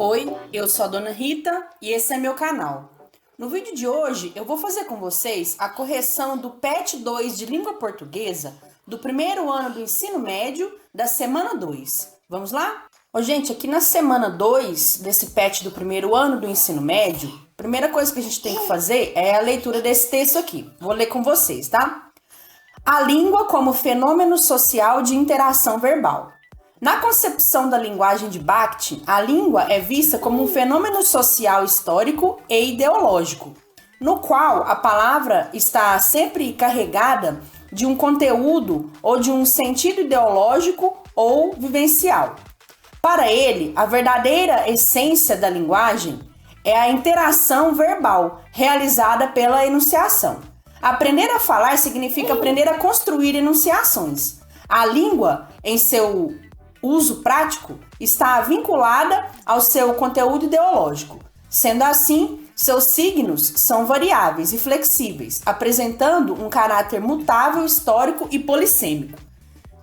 Oi, eu sou a Dona Rita e esse é meu canal. No vídeo de hoje eu vou fazer com vocês a correção do PET 2 de língua portuguesa do primeiro ano do ensino médio da semana 2. Vamos lá? Gente, aqui na semana 2 desse PET do primeiro ano do ensino médio, a primeira coisa que a gente tem que fazer é a leitura desse texto aqui. Vou ler com vocês, tá? A língua como fenômeno social de interação verbal. Na concepção da linguagem de Bakhtin, a língua é vista como um fenômeno social histórico e ideológico, no qual a palavra está sempre carregada de um conteúdo ou de um sentido ideológico ou vivencial. Para ele, a verdadeira essência da linguagem é a interação verbal realizada pela enunciação. Aprender a falar significa aprender a construir enunciações. A língua, em seu uso prático, está vinculada ao seu conteúdo ideológico. Sendo assim, seus signos são variáveis e flexíveis, apresentando um caráter mutável, histórico e polissêmico.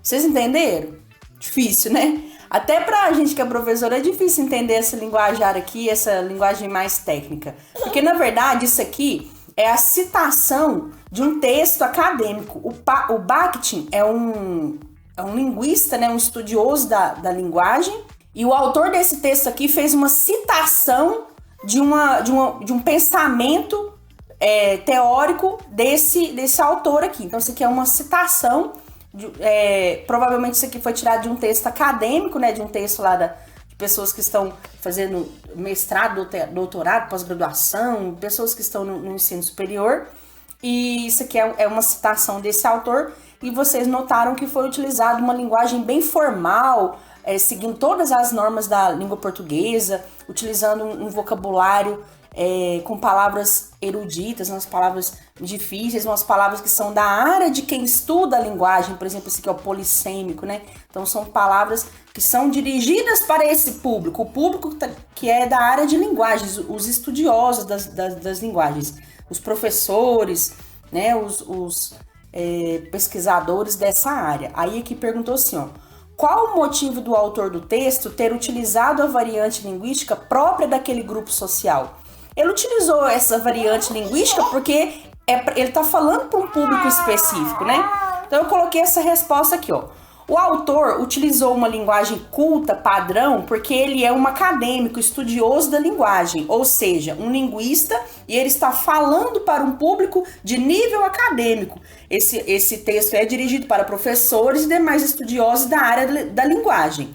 Vocês entenderam? Difícil, né? Até pra gente que é professora é difícil entender essa linguajar aqui, essa linguagem mais técnica. Porque, na verdade, isso aqui é a citação de um texto acadêmico. O Bakhtin é um linguista, né, um estudioso da linguagem, e o autor desse texto aqui fez uma citação de um pensamento teórico desse autor aqui. Então, isso aqui é uma citação, provavelmente isso aqui foi tirado de um texto acadêmico, né, de um texto lá de pessoas que estão fazendo mestrado, doutorado, pós-graduação, pessoas que estão no ensino superior, e isso aqui é uma citação desse autor. E vocês notaram que foi utilizada uma linguagem bem formal, seguindo todas as normas da língua portuguesa, utilizando um vocabulário com palavras eruditas, umas palavras difíceis, umas palavras que são da área de quem estuda a linguagem, por exemplo, esse aqui é o polissêmico, né? Então são palavras que são dirigidas para esse público, o público que é da área de linguagens, os estudiosos das linguagens, os professores, né? Os pesquisadores dessa área. Aí aqui perguntou assim, ó, qual o motivo do autor do texto ter utilizado a variante linguística própria daquele grupo social? Ele utilizou essa variante linguística porque ele está falando para um público específico, né? Então eu coloquei essa resposta aqui, ó. O autor utilizou uma linguagem culta, padrão, porque ele é um acadêmico, estudioso da linguagem, ou seja, um linguista, e ele está falando para um público de nível acadêmico. Esse texto é dirigido para professores e demais estudiosos da área da linguagem.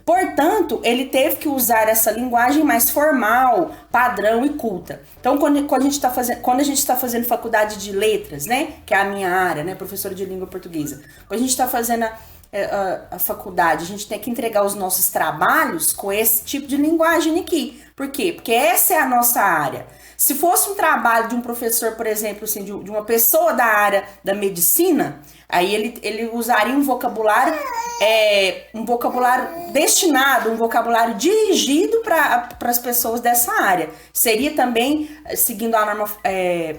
Portanto, ele teve que usar essa linguagem mais formal, padrão e culta. Então, quando a gente está fazendo faculdade de letras, né, que é a minha área, né, professora de língua portuguesa, quando a gente está fazendo a faculdade, a gente tem que entregar os nossos trabalhos com esse tipo de linguagem aqui. Por quê? Porque essa é a nossa área. Se fosse um trabalho de um professor, por exemplo, assim, de uma pessoa da área da medicina, aí ele usaria um vocabulário destinado, um vocabulário dirigido para as pessoas dessa área. Seria também seguindo a norma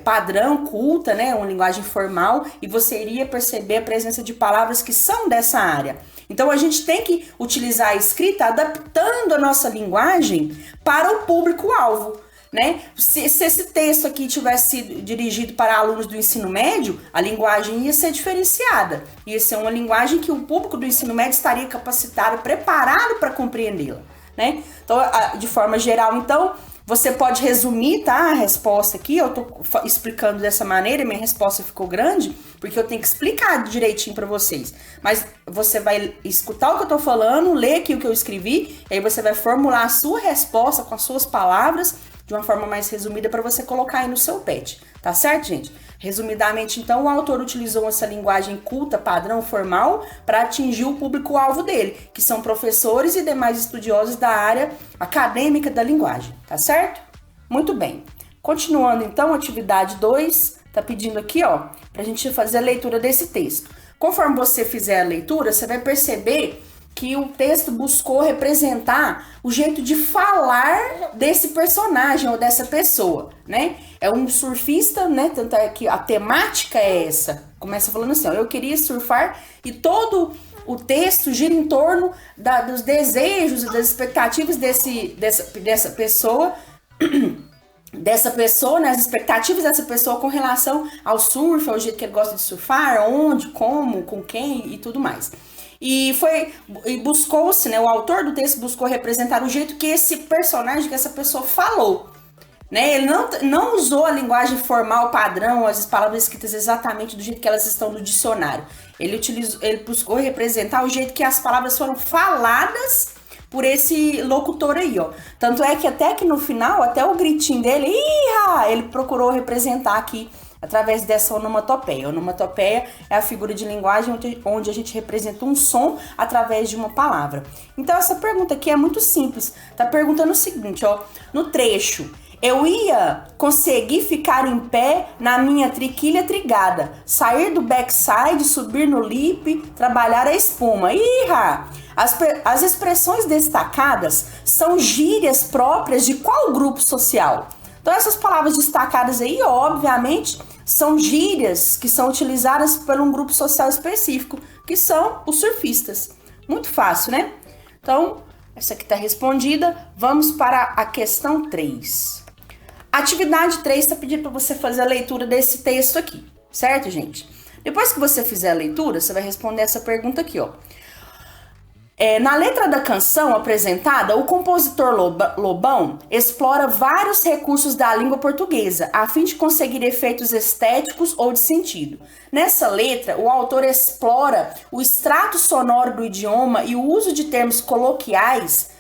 padrão, culta, né, uma linguagem formal, e você iria perceber a presença de palavras que são dessa área. Então a gente tem que utilizar a escrita adaptando a nossa linguagem para o público-alvo. Né? Se esse texto aqui tivesse sido dirigido para alunos do ensino médio, a linguagem ia ser diferenciada. Ia ser uma linguagem que o público do ensino médio estaria capacitado, preparado para compreendê-la. Né? Então, de forma geral, então, você pode resumir, tá, a resposta aqui. Eu tô explicando dessa maneira, minha resposta ficou grande, porque eu tenho que explicar direitinho para vocês. Mas você vai escutar o que eu tô falando, ler aqui o que eu escrevi, e aí você vai formular a sua resposta com as suas palavras, de uma forma mais resumida para você colocar aí no seu PET, tá certo, gente? Resumidamente, então, o autor utilizou essa linguagem culta, padrão, formal, para atingir o público-alvo dele, que são professores e demais estudiosos da área acadêmica da linguagem, tá certo? Muito bem. Continuando, então, atividade 2, tá pedindo aqui, ó, pra gente fazer a leitura desse texto. Conforme você fizer a leitura, você vai perceber que o texto buscou representar o jeito de falar desse personagem ou dessa pessoa, né? É um surfista, né? Tanto é que a temática é essa. Começa falando assim, ó, eu queria surfar e todo o texto gira em torno dos desejos e das expectativas dessa pessoa, né, as expectativas dessa pessoa com relação ao surf, ao jeito que ele gosta de surfar, onde, como, com quem e tudo mais. E buscou-se, né, o autor do texto buscou representar o jeito que esse personagem, que essa pessoa falou. Né? Ele não usou a linguagem formal padrão, as palavras escritas exatamente do jeito que elas estão no dicionário. Ele buscou representar o jeito que as palavras foram faladas por esse locutor aí, ó. Tanto é que até que no final, até o gritinho dele, ele procurou representar aqui através dessa onomatopeia. A onomatopeia é a figura de linguagem onde a gente representa um som através de uma palavra. Então essa pergunta aqui é muito simples. Tá perguntando o seguinte, ó, no trecho: eu ia conseguir ficar em pé na minha triquilha trigada, sair do backside, subir no lip, trabalhar a espuma. As expressões destacadas são gírias próprias de qual grupo social? Então essas palavras destacadas aí, obviamente, são gírias que são utilizadas por um grupo social específico, que são os surfistas. Muito fácil, né? Então, essa aqui está respondida. Vamos para a questão 3. Atividade 3 está pedindo para você fazer a leitura desse texto aqui, certo, gente? Depois que você fizer a leitura, você vai responder essa pergunta aqui, ó. Na letra da canção apresentada, o compositor Lobão explora vários recursos da língua portuguesa, a fim de conseguir efeitos estéticos ou de sentido. Nessa letra, o autor explora o extrato sonoro do idioma e o uso de termos coloquiais.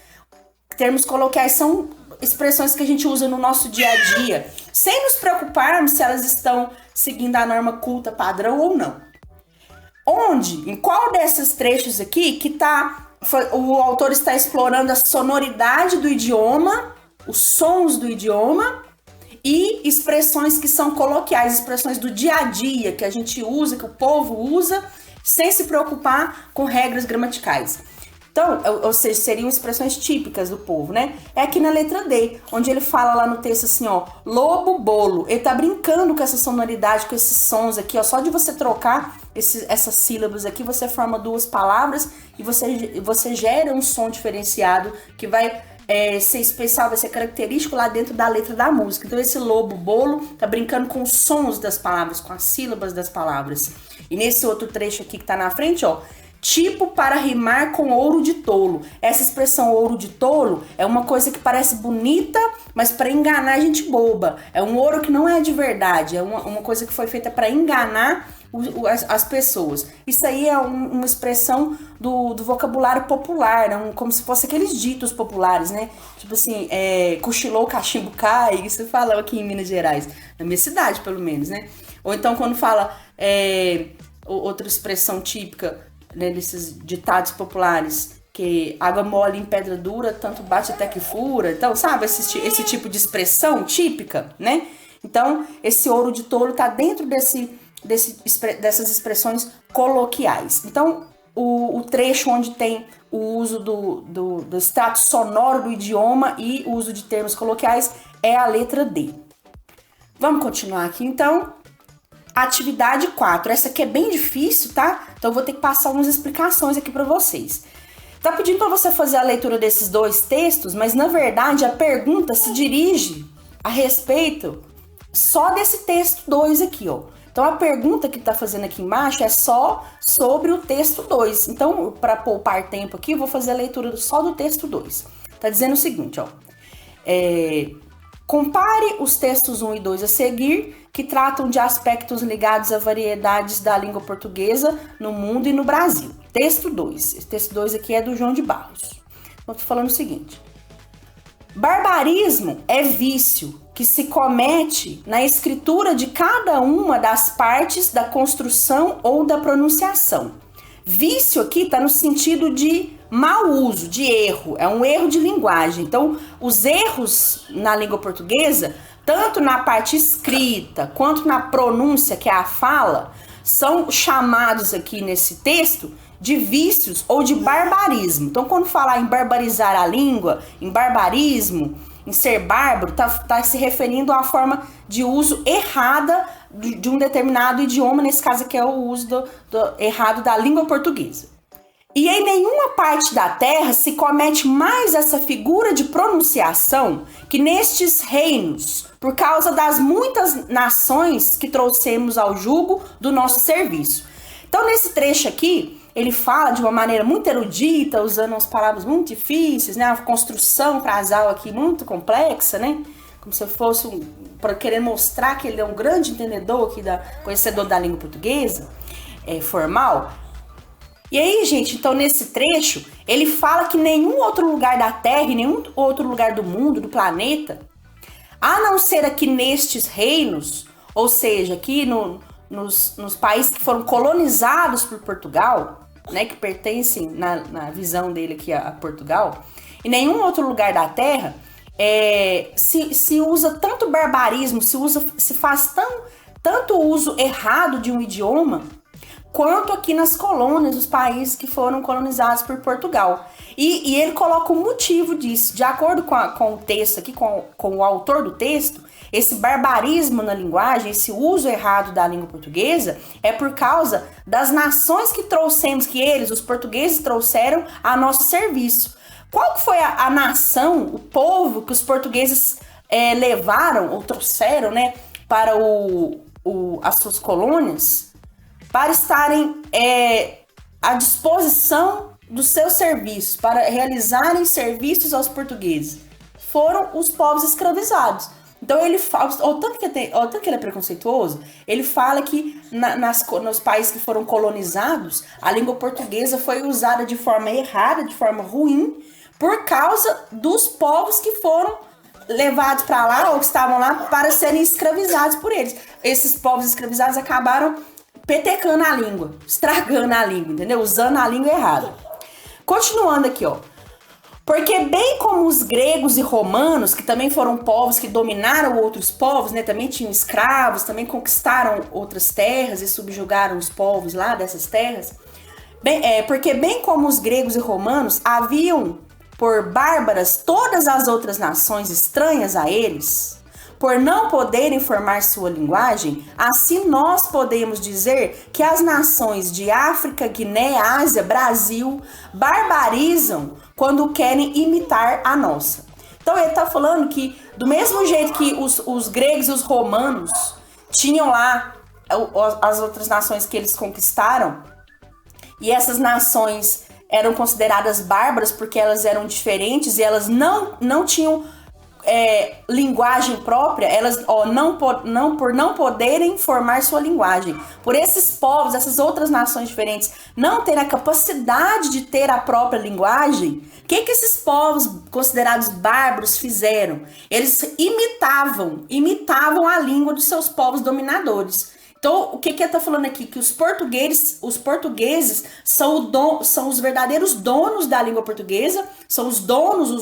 Termos coloquiais são expressões que a gente usa no nosso dia a dia, sem nos preocuparmos se elas estão seguindo a norma culta padrão ou não. Em qual desses trechos aqui que o autor está explorando a sonoridade do idioma, os sons do idioma e expressões que são coloquiais, expressões do dia a dia que a gente usa, que o povo usa, sem se preocupar com regras gramaticais. Então, ou seja, seriam expressões típicas do povo, né? É aqui na letra D, onde ele fala lá no texto assim, ó, lobo, bolo. Ele tá brincando com essa sonoridade, com esses sons aqui, ó. Só de você trocar essas sílabas aqui, você forma duas palavras e você gera um som diferenciado que vai ser especial, vai ser característico lá dentro da letra da música. Então, esse lobo, bolo, tá brincando com os sons das palavras, com as sílabas das palavras. E nesse outro trecho aqui que tá na frente, ó, tipo para rimar com ouro de tolo. Essa expressão ouro de tolo é uma coisa que parece bonita, mas para enganar a gente boba. É um ouro que não é de verdade, é uma coisa que foi feita para enganar as pessoas. Isso aí é uma expressão do vocabulário popular, como se fosse aqueles ditos populares, né? Tipo assim, cochilou, cachimbo cai, isso falam aqui em Minas Gerais, na minha cidade pelo menos, né? Ou então quando fala outra expressão típica, né, desses ditados populares, que água mole em pedra dura, tanto bate até que fura. Então, sabe, esse tipo de expressão típica, né? Então, esse ouro de tolo tá dentro dessas expressões coloquiais. Então, o trecho onde tem o uso do extrato sonoro do idioma e o uso de termos coloquiais é a letra D. Vamos continuar aqui, então. Atividade 4, essa aqui é bem difícil, tá? Então eu vou ter que passar algumas explicações aqui para vocês. Tá pedindo para você fazer a leitura desses dois textos, mas na verdade a pergunta se dirige a respeito só desse texto 2 aqui, ó. Então a pergunta que tá fazendo aqui embaixo é só sobre o texto 2. Então, para poupar tempo aqui, eu vou fazer a leitura só do texto 2. Tá dizendo o seguinte, ó. Compare os textos 1 e 2 a seguir, que tratam de aspectos ligados a variedades da língua portuguesa no mundo e no Brasil. Texto 2. Esse texto 2 aqui é do João de Barros. Então, tô falando o seguinte. Barbarismo é vício que se comete na escritura de cada uma das partes da construção ou da pronunciação. Vício aqui está no sentido de mau uso, de erro, é um erro de linguagem. Então, os erros na língua portuguesa, tanto na parte escrita quanto na pronúncia, que é a fala, são chamados aqui nesse texto de vícios ou de barbarismo. Então, quando falar em barbarizar a língua, em barbarismo, em ser bárbaro, tá se referindo à forma de uso errada de um determinado idioma, nesse caso aqui é o uso errado da língua portuguesa. E em nenhuma parte da terra se comete mais essa figura de pronunciação que nestes reinos, por causa das muitas nações que trouxemos ao jugo do nosso serviço. Então, nesse trecho aqui, ele fala de uma maneira muito erudita, usando umas palavras muito difíceis, né? Uma construção frasal aqui muito complexa, né? Como se fosse para querer mostrar que ele é um grande entendedor aqui, conhecedor da língua portuguesa, formal. E aí, gente, então nesse trecho, ele fala que nenhum outro lugar da Terra, nenhum outro lugar do mundo, do planeta, a não ser aqui nestes reinos, ou seja, aqui nos países que foram colonizados por Portugal, né, que pertencem na visão dele aqui a Portugal, em nenhum outro lugar da Terra se usa tanto barbarismo, se faz tanto uso errado de um idioma, quanto aqui nas colônias, os países que foram colonizados por Portugal. E ele coloca o motivo disso. De acordo com o texto aqui, com o autor do texto, esse barbarismo na linguagem, esse uso errado da língua portuguesa, é por causa das nações que trouxemos, que eles, os portugueses, trouxeram a nosso serviço. Qual foi a nação, o povo que os portugueses levaram ou trouxeram, né, para as suas colônias, para estarem à disposição dos seus serviços, para realizarem serviços aos portugueses? Foram os povos escravizados. Então ele fala, o tanto que ele é preconceituoso, ele fala que nos países que foram colonizados, a língua portuguesa foi usada de forma errada, de forma ruim, por causa dos povos que foram levados para lá ou que estavam lá para serem escravizados por eles. Esses povos escravizados acabaram petecando a língua, estragando a língua, entendeu? Usando a língua errada. Continuando aqui, ó. Porque bem como os gregos e romanos, que também foram povos que dominaram outros povos, né? Também tinham escravos, também conquistaram outras terras e subjugaram os povos lá dessas terras. Porque bem como os gregos e romanos haviam por bárbaras todas as outras nações estranhas a eles, por não poderem formar sua linguagem, assim nós podemos dizer que as nações de África, Guiné, Ásia, Brasil barbarizam quando querem imitar a nossa. Então ele está falando que do mesmo jeito que os gregos e os romanos tinham lá as outras nações que eles conquistaram, e essas nações eram consideradas bárbaras porque elas eram diferentes e elas não tinham linguagem própria, elas por não poderem formar sua linguagem, por esses povos, essas outras nações diferentes não terem a capacidade de ter a própria linguagem, o que esses povos considerados bárbaros fizeram? Eles imitavam a língua dos seus povos dominadores. Então, o que ele está falando aqui? Que os portugueses são os verdadeiros donos da língua portuguesa, são os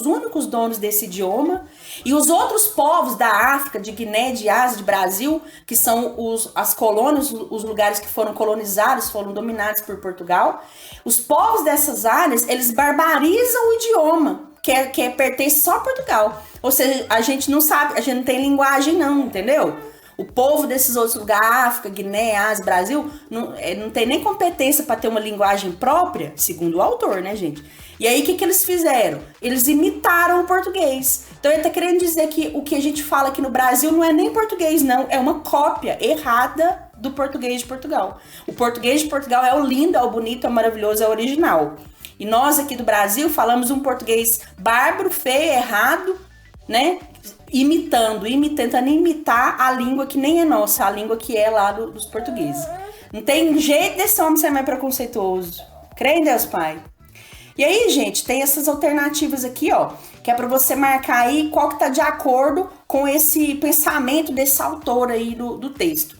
únicos donos desse idioma. E os outros povos da África, de Guiné, de Ásia, de Brasil, que são as colônias, os lugares que foram colonizados, foram dominados por Portugal. Os povos dessas áreas, eles barbarizam o idioma, que pertence só a Portugal. Ou seja, a gente não sabe, a gente não tem linguagem não, entendeu? O povo desses outros lugares, África, Guiné, Ásia, Brasil, não tem nem competência para ter uma linguagem própria, segundo o autor, né, gente? E aí, o que eles fizeram? Eles imitaram o português. Então, ele está querendo dizer que o que a gente fala aqui no Brasil não é nem português, não. É uma cópia errada do português de Portugal. O português de Portugal é o lindo, é o bonito, é o maravilhoso, é o original. E nós aqui do Brasil falamos um português bárbaro, feio, errado, né? Tentando imitar a língua que nem é nossa, a língua que é lá dos portugueses. Não tem jeito desse homem ser mais preconceituoso. Crê em Deus, Pai. E aí, gente, tem essas alternativas aqui, ó, que é para você marcar aí qual que tá de acordo com esse pensamento desse autor aí do texto.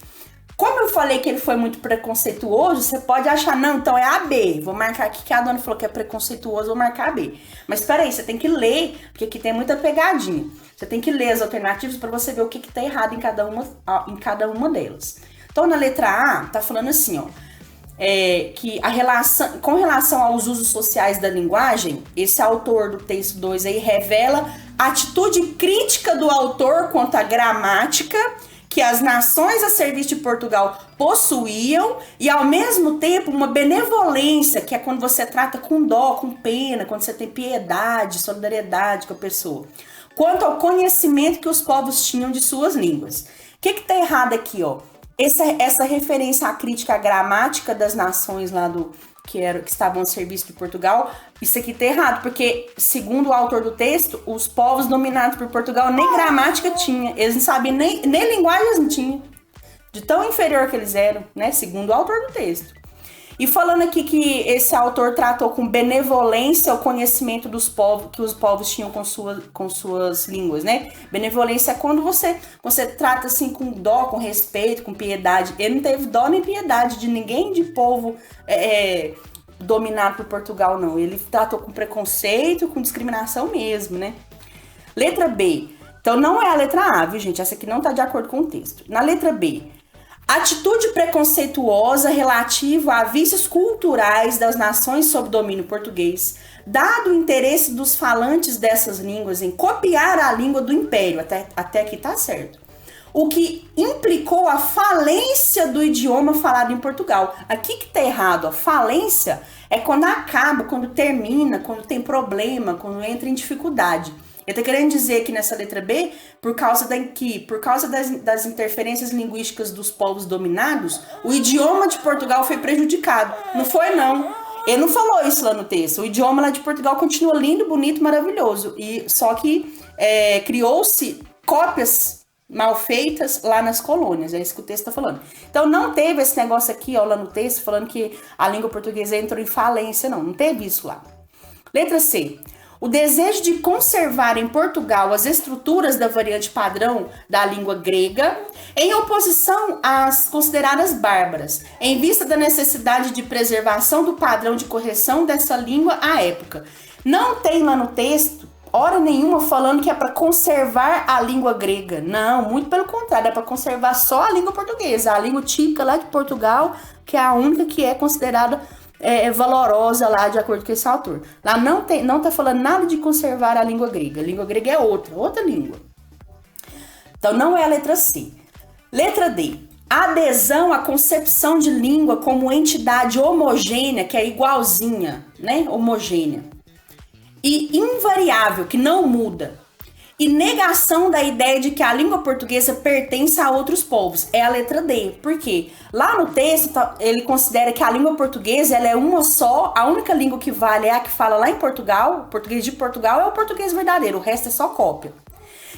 Como eu falei que ele foi muito preconceituoso, você pode achar, não, então é AB. Vou marcar aqui que a dona falou que é preconceituoso, vou marcar AB. Mas espera aí, você tem que ler, porque aqui tem muita pegadinha. Você tem que ler as alternativas para você ver o que tá errado em cada uma delas. Então, na letra A, tá falando assim, ó, que com relação aos usos sociais da linguagem, esse autor do texto 2 aí revela a atitude crítica do autor quanto à gramática, que as nações a serviço de Portugal possuíam e, ao mesmo tempo, uma benevolência, que é quando você trata com dó, com pena, quando você tem piedade, solidariedade com a pessoa, quanto ao conhecimento que os povos tinham de suas línguas. O que tá errado aqui, ó? Essa referência à crítica à gramática das nações lá que estavam a serviço de Portugal, isso aqui tá errado, porque, segundo o autor do texto, os povos dominados por Portugal nem gramática tinham, eles não sabiam, nem linguagem eles não tinham, de tão inferior que eles eram, né, segundo o autor do texto. E falando aqui que esse autor tratou com benevolência o conhecimento dos povos, que os povos tinham com suas línguas, né? Benevolência é quando você trata assim com dó, com respeito, com piedade. Ele não teve dó nem piedade de ninguém de povo dominado por Portugal, não. Ele tratou com preconceito, com discriminação mesmo, né? Letra B. Então não é a letra A, viu, gente? Essa aqui não tá de acordo com o texto. Na letra B. Atitude preconceituosa relativa a vícios culturais das nações sob domínio português, dado o interesse dos falantes dessas línguas em copiar a língua do império, até aqui tá certo, o que implicou a falência do idioma falado em Portugal. Aqui que tá errado, a falência é quando acaba, quando termina, quando tem problema, quando entra em dificuldade. Ele tá querendo dizer que nessa letra B, por causa das interferências linguísticas dos povos dominados, o idioma de Portugal foi prejudicado. Não foi, não. Ele não falou isso lá no texto. O idioma lá de Portugal continua lindo, bonito, maravilhoso. Só que criou-se cópias mal feitas lá nas colônias. É isso que o texto tá falando. Então não teve esse negócio aqui, ó, lá no texto, falando que a língua portuguesa entrou em falência, não. Não teve isso lá. Letra C. O desejo de conservar em Portugal as estruturas da variante padrão da língua grega, em oposição às consideradas bárbaras, em vista da necessidade de preservação do padrão de correção dessa língua à época. Não tem lá no texto, hora nenhuma, falando que é para conservar a língua grega. Não, muito pelo contrário, é para conservar só a língua portuguesa, a língua típica lá de Portugal, que é a única que é considerada valorosa lá, de acordo com esse autor. Lá não tá falando nada de conservar a língua grega. A língua grega é outra língua. Então não é a letra C. Letra D. Adesão à concepção de língua como entidade homogênea, que é igualzinha, né? Homogênea. E invariável, que não muda. E negação da ideia de que a língua portuguesa pertence a outros povos. É a letra D. Por quê? Lá no texto, ele considera que a língua portuguesa ela é uma só. A única língua que vale é a que fala lá em Portugal. O português de Portugal é o português verdadeiro. O resto é só cópia.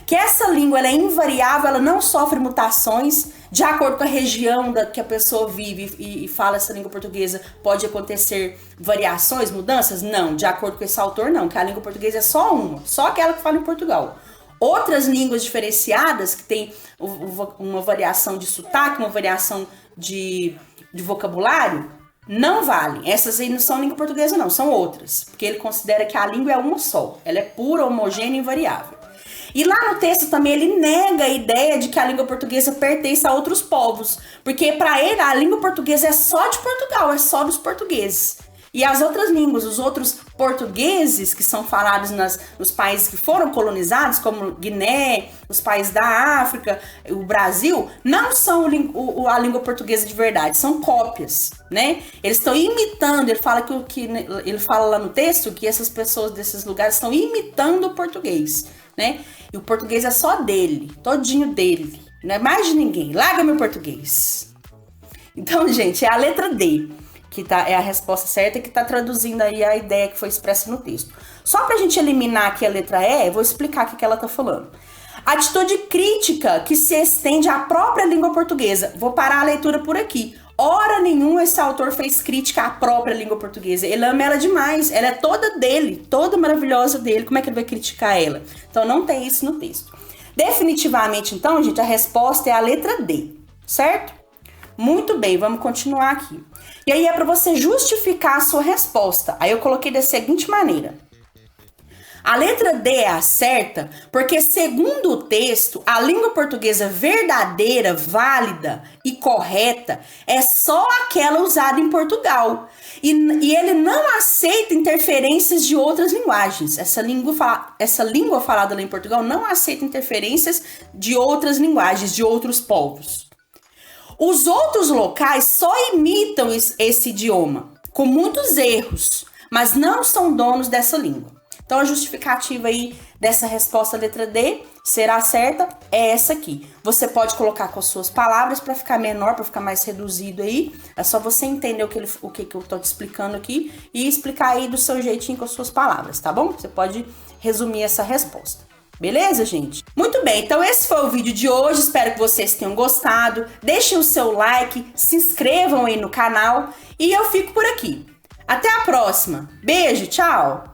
Que essa língua ela é invariável, ela não sofre mutações. De acordo com a região que a pessoa vive e fala essa língua portuguesa, pode acontecer variações, mudanças? Não. De acordo com esse autor, não. Que a língua portuguesa é só uma. Só aquela que fala em Portugal. Outras línguas diferenciadas, que tem uma variação de sotaque, uma variação de vocabulário, não valem. Essas aí não são língua portuguesa, não, são outras. Porque ele considera que a língua é uma só. Ela é pura, homogênea e invariável. E lá no texto também ele nega a ideia de que a língua portuguesa pertence a outros povos. Porque para ele a língua portuguesa é só de Portugal, é só dos portugueses. E as outras línguas, os outros portugueses que são falados nos países que foram colonizados, como Guiné, os países da África, o Brasil, não são a língua portuguesa de verdade, são cópias, né? Eles estão imitando, ele fala lá no texto que essas pessoas desses lugares estão imitando o português, né? E o português é só dele, todinho dele, não é mais de ninguém. Larga meu português. Então, gente, é a letra D. Que é a resposta certa, que está traduzindo aí a ideia que foi expressa no texto. Só para a gente eliminar aqui a letra E, eu vou explicar o que ela está falando. Atitude crítica que se estende à própria língua portuguesa. Vou parar a leitura por aqui. Hora nenhuma esse autor fez crítica à própria língua portuguesa. Ele ama ela demais, ela é toda dele, toda maravilhosa dele. Como é que ele vai criticar ela? Então não tem isso no texto. Definitivamente, então, gente, a resposta é a letra D, certo? Muito bem, vamos continuar aqui. E aí é para você justificar a sua resposta. Aí eu coloquei da seguinte maneira. A letra D é a certa porque, segundo o texto, a língua portuguesa verdadeira, válida e correta é só aquela usada em Portugal. E ele não aceita interferências de outras linguagens. Essa língua falada lá em Portugal não aceita interferências de outras linguagens, de outros povos. Os outros locais só imitam esse idioma, com muitos erros, mas não são donos dessa língua. Então, a justificativa aí dessa resposta letra D será certa é essa aqui. Você pode colocar com as suas palavras para ficar menor, para ficar mais reduzido aí. É só você entender o que eu tô te explicando aqui e explicar aí do seu jeitinho com as suas palavras, tá bom? Você pode resumir essa resposta. Beleza, gente? Muito bem, então esse foi o vídeo de hoje. Espero que vocês tenham gostado. Deixem o seu like, se inscrevam aí no canal e eu fico por aqui. Até a próxima. Beijo, tchau!